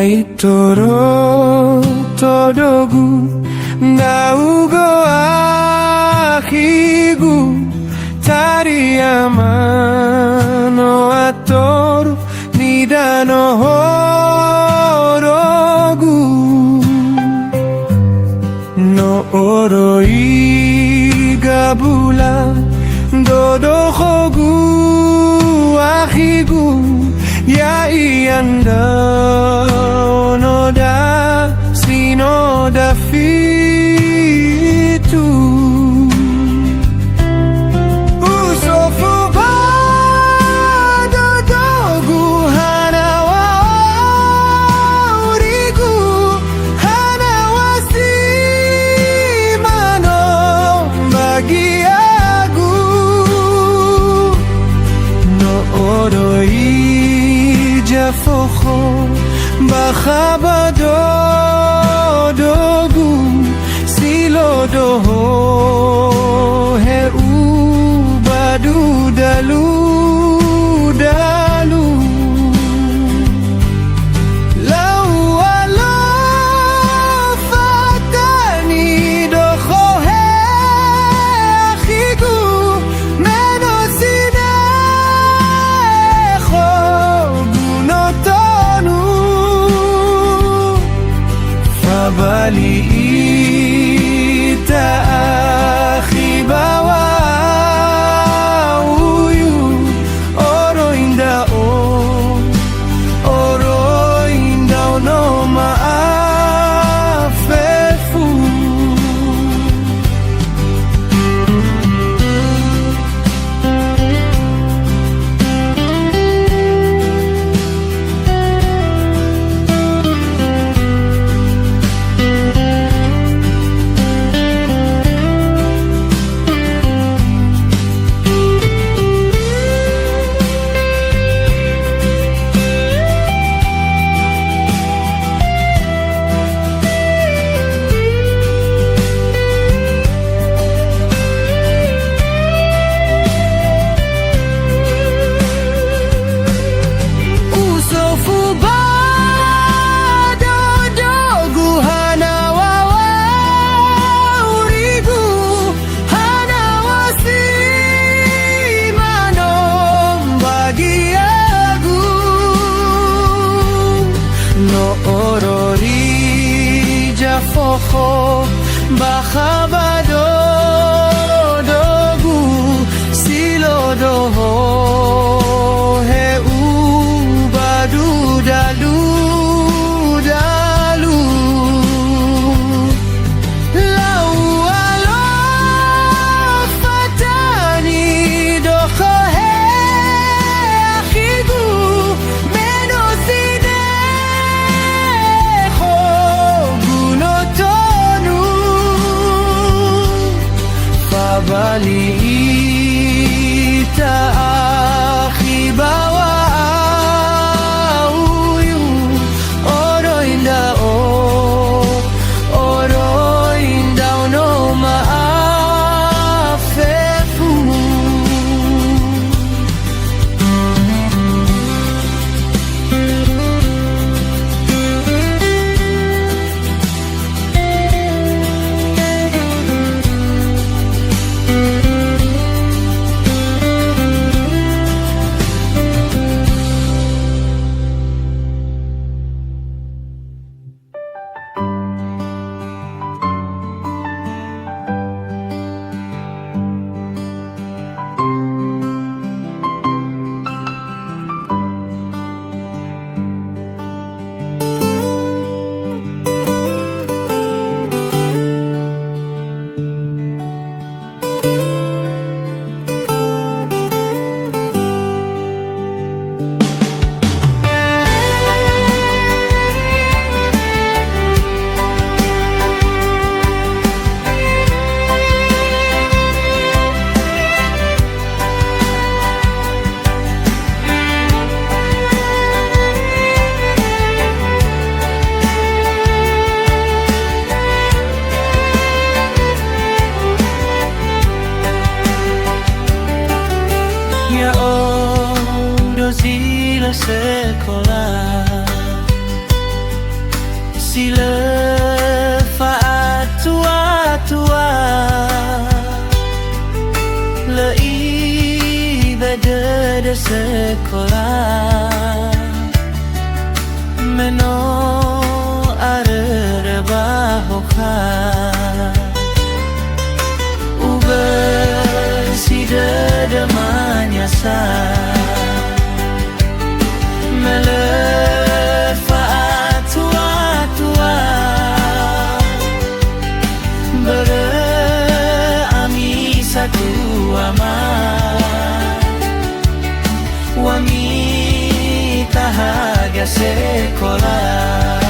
Naitoro todogu naugo akigu tariyamano atoru nidano horogu no oroi gabula dodo hogu akigu ya ianda onoda sinoda fitu usofuba dodogu hanawa urigu hanawa simano bagiagu no oroi jafokho bakhabado dogu silodoho heu badu dalu dalu lau alo fatani dokho he akhigu menosina bali ita akhiba wa uyu oro inda no maafefu fofo bakhabado dogu silodoho heu badu dalu dalu lau alo fatani dokho he akhigu menosine bali ita akhiba wa uyu oro inda no maafefu sekolah sila tua-tua lei beda sekolah meno are bahoka uber sida demanya sa melefaat tua-tua berami satu amat wami tahaga sekolah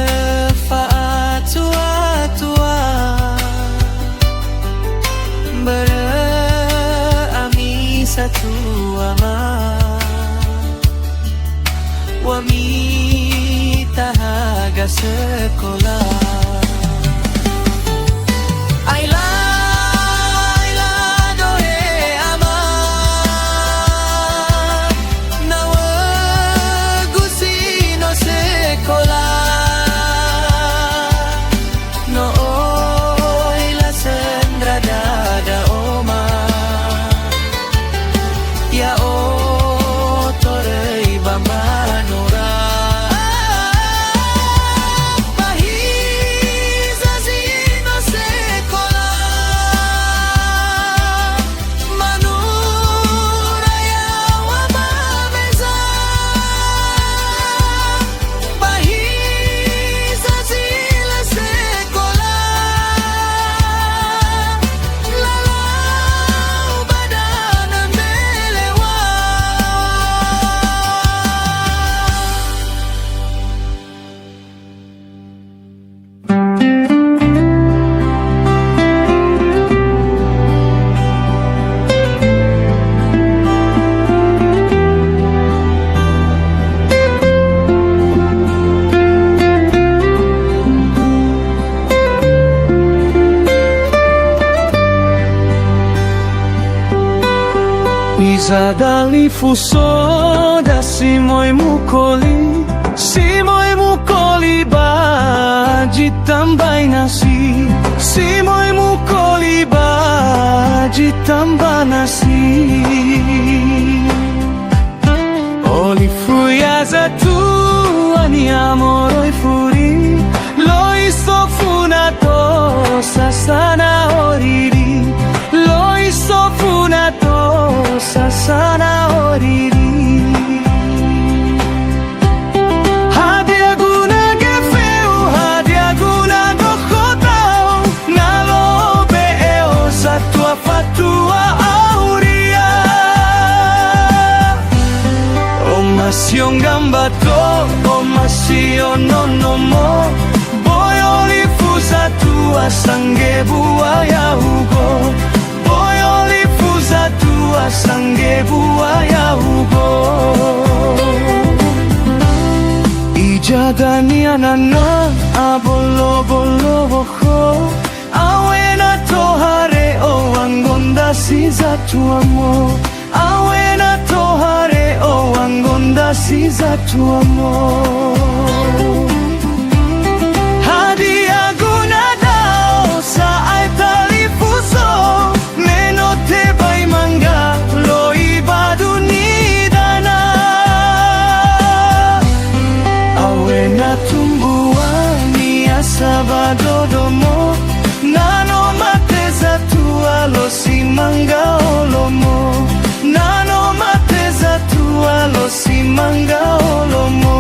melefaat tua-tua berami satu amat wami tahaga sekolah Zadali fuso da simoi mukoli baji tambay nasi simoi mukoli baji tamba nasi oli fuya za tu ani amoroi furi loi sofunato sasana oriri loi sofunato sasana oriri hadiaguna gefeu hadiaguna dokhotao nalobe eo satua fatua auria o masion gambato o masio nonomo boyoli fusa tua sangue buaya hugo boyoli fusa tua sangue buaya hugo Ijadaniana na abolo bolo ho awena tohare o angonda siza tuamo awena tohare o angonda siza tuamo hadi aguna dao sa ai talifuso menote bai manga lo ibadu nidana awena tumbuani asabadodomo nano mateza tua lo simanga olomo nano mateza tua lo simanga olomo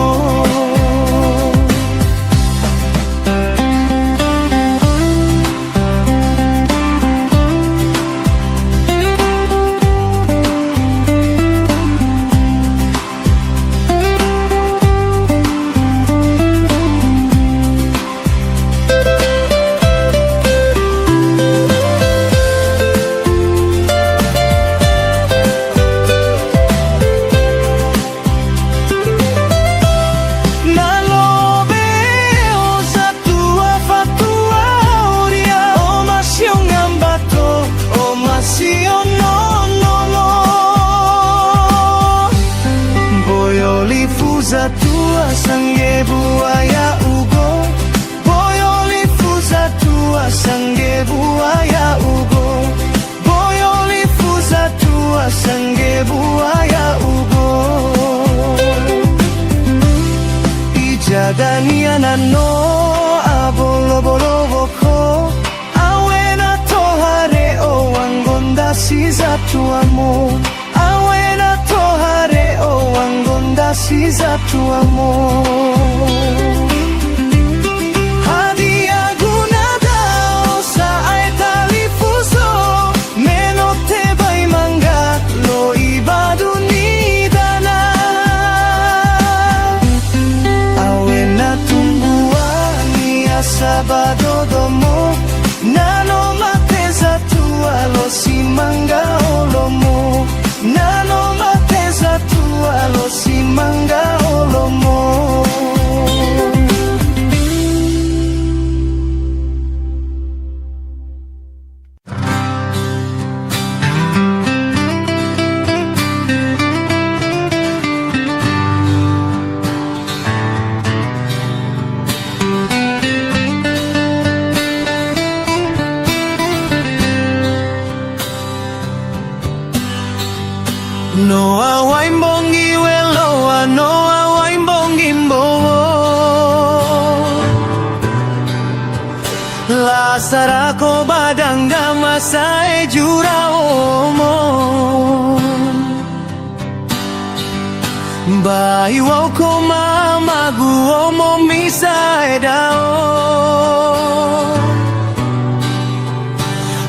tua sangue buaya ugo boyolifuza tua sangue buaya ugo boyolifuza tua sangue buaya ugo ijadaniana no abolo bolo boko awena tohare o angonda siza tuamo awena tohare o angonda siza tuamo hadi aguna dao sa ai talifuso menote bai manga lo ibadu nidana awena tumbuani asabadodomo nano mateza tua lo simanga olomo nano mateza tua lo simanga olomo Noa waimbongi weloa noa waimbongi mbowo la sarako badanga masae jura omo bai wauko mama guomo misae dao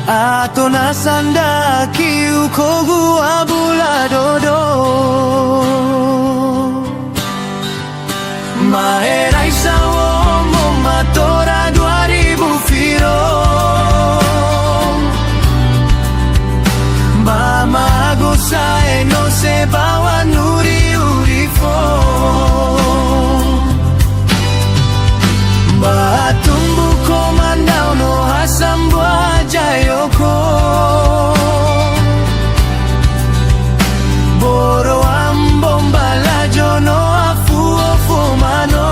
ato nasanda kiu kogu abula dodo maera isawo mo matora 2000 firo mama gosae no se bawa nuri urifo batumbu komandao no hasambwa jayoko boro ambomba la jono afuo fumano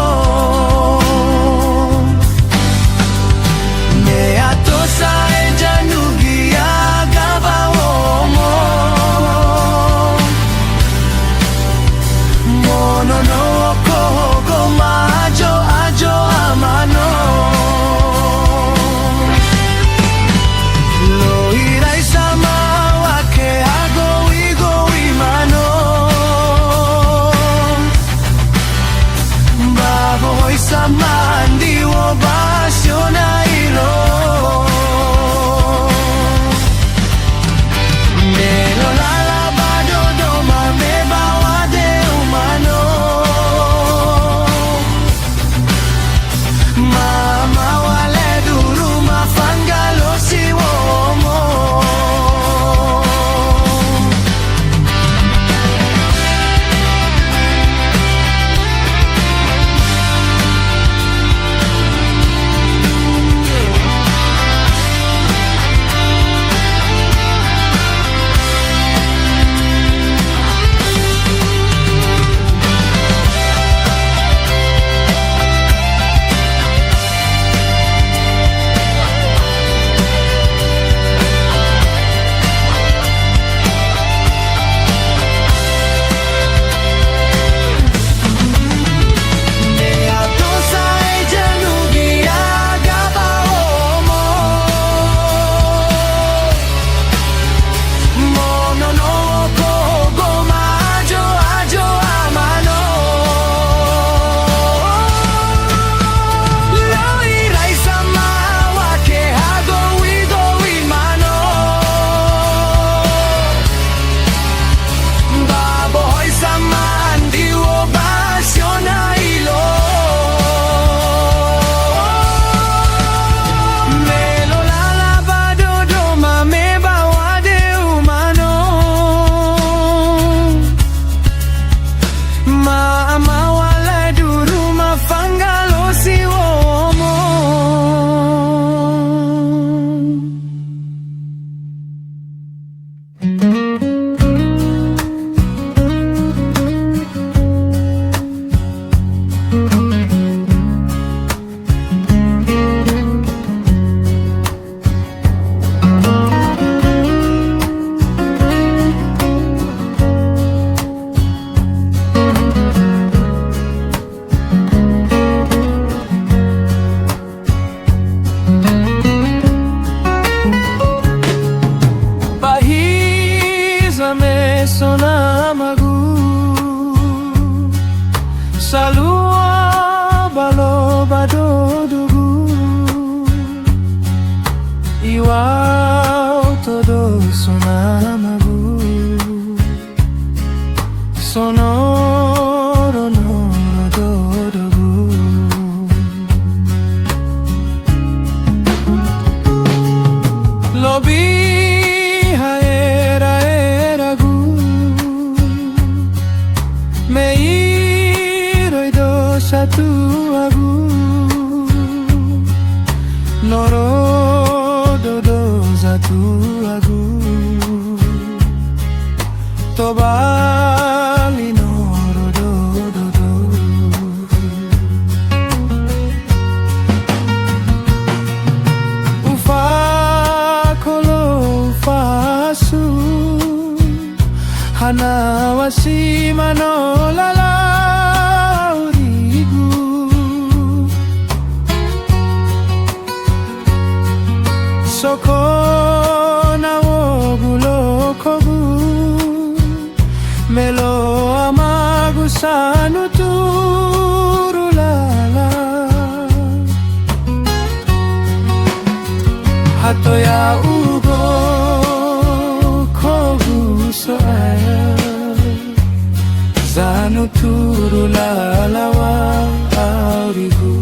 me atosa ejanugi agaba omo mono no kogo majo ajo amano Samandi wo bashona ilo Melo lala badodo mameba wade umano Mama wale duru mafangalo siwomo Lua balo badodugu Iwao todo sonamagu Sonoro noro dodogu Lobi haera eragu Meiro ido satu agu Noro dodo satu agu Tobali noro dodo Ufa kolo ufasu Hana wasima no lala urigu Soko na wogulo kogu Melo amagu sanu turu lala Hato ya ugo kogu soaya Zanu turu lala wa aurigu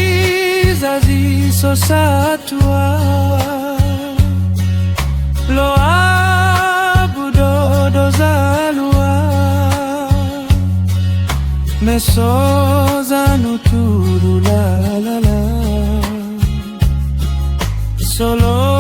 Bahizazi sosatua Loa budodo zalua Mesoza nuturu la la la Solo